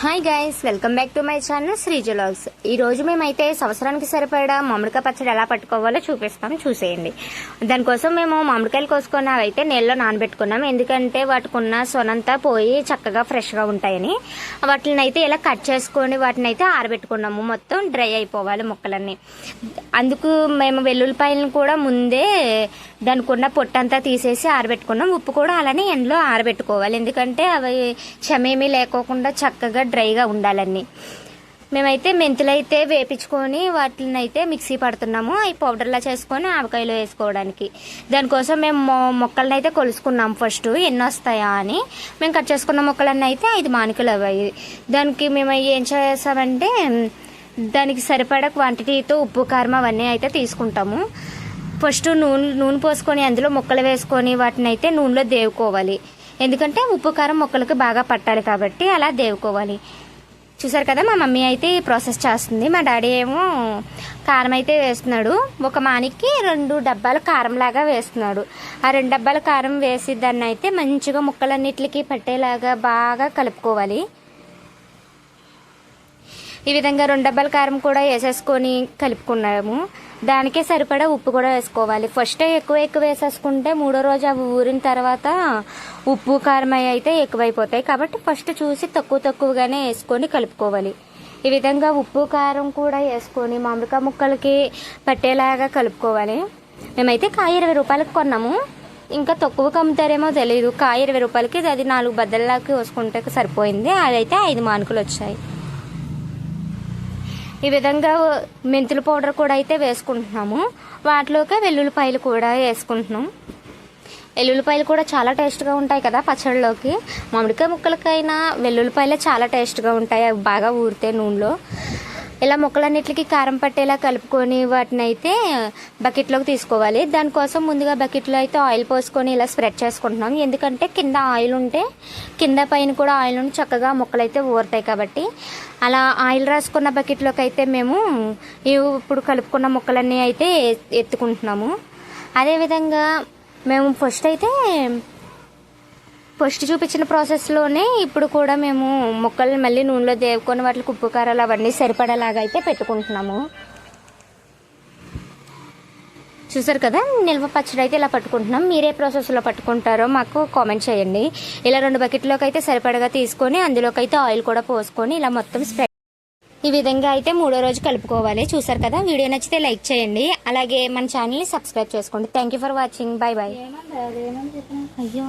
Hi guys, welcome back to my channel Sreeja vlogs. ఈ రోజు మేమైతే సంవత్సరానికి సరిపడా మామిడికాయ పచ్చడి ఎలా పట్టుకోవాలో చూపిస్తాం, చూసేయండి. దానికోసం మేము మామిడికాయలు కోసుకొని అవైతే నీళ్ళలో నానబెట్టుకున్నాం. ఎందుకంటే వాటికి ఉన్న సొనంతా పోయి చక్కగా ఫ్రెష్గా ఉంటాయని వాటిని అయితే ఇలా కట్ చేసుకొని వాటిని అయితే ఆరబెట్టుకున్నాము. మొత్తం డ్రై అయిపోవాలి ముక్కలన్నీ. అందుకు మేము వెల్లుల్లిపాయలను కూడా ముందే దానికి ఉన్న పొట్టంతా తీసేసి ఆరబెట్టుకున్నాం. ఉప్పు కూడా అలానే ఎండలో ఆరబెట్టుకోవాలి, ఎందుకంటే అవి చెమేమీ లేకోకుండా చక్కగా డ్రైగా ఉండాలని. మేమైతే మెంతులు అయితే వేపించుకొని వాటిని అయితే మిక్సీ పడుతున్నాము. అవి పౌడర్లా చేసుకొని ఆవకాయలో వేసుకోవడానికి. దానికోసం మేము మొక్కలను అయితే కొలుసుకున్నాం ఫస్ట్ ఎన్ని వస్తాయా అని. మేము కట్ చేసుకున్న మొక్కలన్నీ అయితే 5 మానికలు అవ్వాయి. దానికి మేము ఏం చేసామంటే దానికి సరిపడా క్వాంటిటీతో ఉప్పు కారం అవన్నీ అయితే తీసుకుంటాము. ఫస్ట్ నూనె పోసుకొని అందులో ముక్కలు వేసుకొని వాటిని అయితే నూనెలో దేవుకోవాలి. ఎందుకంటే ఉప్పు కారం మొక్కలకు బాగా పట్టాలి కాబట్టి అలా దేవుకోవాలి. చూసారు కదా, మా మమ్మీ అయితే ఈ ప్రాసెస్ చేస్తుంది. మా డాడీ ఏమో కారం అయితే వేస్తున్నాడు. ఒక మానికి 2 డబ్బాలు కారం లాగా వేస్తున్నాడు. ఆ 2 డబ్బాల కారం వేసి దాన్ని అయితే మంచిగా ముక్కలన్నిటికీ పట్టేలాగా బాగా కలుపుకోవాలి. ఈ విధంగా 2 డబ్బాల కారం కూడా వేసేసుకొని కలుపుకున్నాము. దానికే సరిపడా ఉప్పు కూడా వేసుకోవాలి. ఫస్ట్ ఎక్కువ వేసేసుకుంటే 3వ రోజు అవి ఊరిన తర్వాత ఉప్పు కారం అయితే ఎక్కువైపోతాయి. కాబట్టి ఫస్ట్ చూసి తక్కువగానే వేసుకొని కలుపుకోవాలి. ఈ విధంగా ఉప్పు కారం కూడా వేసుకొని మామిడికాయ ముక్కలకి పట్టేలాగా కలుపుకోవాలి. మేమైతే కాయ 20 రూపాయలకి కొన్నాము. ఇంకా తక్కువకి అమ్ముతారేమో తెలియదు. కాయ 20 రూపాయలకి అది 4 బద్దల్లాకి వేసుకుంటే సరిపోయింది. అదైతే 5 మానుకలు వచ్చాయి. ఈ విధంగా మెంతుల పౌడర్ కూడా అయితే వేసుకుంటున్నాము. వాటిలోకి వెల్లుల్లిపాయలు కూడా వేసుకుంటున్నాం. వెల్లుల్లిపాయలు కూడా చాలా టేస్ట్గా ఉంటాయి కదా పచ్చడిలోకి. మామిడికాయ ముక్కలకైనా వెల్లుల్లిపాయలే చాలా టేస్ట్గా ఉంటాయి, అవి బాగా ఊరితే నూనెలో. ఇలా ముక్కలన్నిటికీ కారం పట్టేలా కలుపుకొని వాటిని అయితే బకెట్లోకి తీసుకోవాలి. దానికోసం ముందుగా బకెట్లో అయితే ఆయిల్ పోసుకొని ఇలా స్ప్రెడ్ చేసుకుంటున్నాం. ఎందుకంటే కింద ఆయిల్ ఉంటే కింద పైన కూడా ఆయిల్ ఉంటే చక్కగా ముక్కలు అయితే ఊరుతాయి కాబట్టి. అలా ఆయిల్ రాసుకున్న బకెట్లోకి అయితే మేము ఇప్పుడు కలుపుకున్న ముక్కలన్నీ అయితే ఎత్తుకుంటున్నాము. అదేవిధంగా మేము ఫస్ట్ చూపించిన ప్రాసెస్లోనే ఇప్పుడు కూడా మేము ముక్కల్ని మళ్ళీ నూనెలో దేవుకొని వాటికి ఉప్పు కారాలు అవన్నీ సరిపడేలాగా అయితే పెట్టుకుంటున్నాము. చూసారు కదా, నిల్వ పచ్చడి అయితే ఇలా పట్టుకుంటున్నాం. మీరే ప్రాసెస్లో పట్టుకుంటారో మాకు కామెంట్ చేయండి. ఇలా 2 బకెట్లోకి అయితే సరిపడగా తీసుకొని అందులోకి అయితే ఆయిల్ కూడా పోసుకొని ఇలా మొత్తం స్ప్రెడ్ ఈ విధంగా అయితే 3వ రోజు కలుపుకోవాలి. చూసారు కదా, వీడియో నచ్చితే లైక్ చేయండి. అలాగే మన ఛానల్ని సబ్స్క్రైబ్ చేసుకోండి. Thank you for watching. Bye bye. అయ్యో.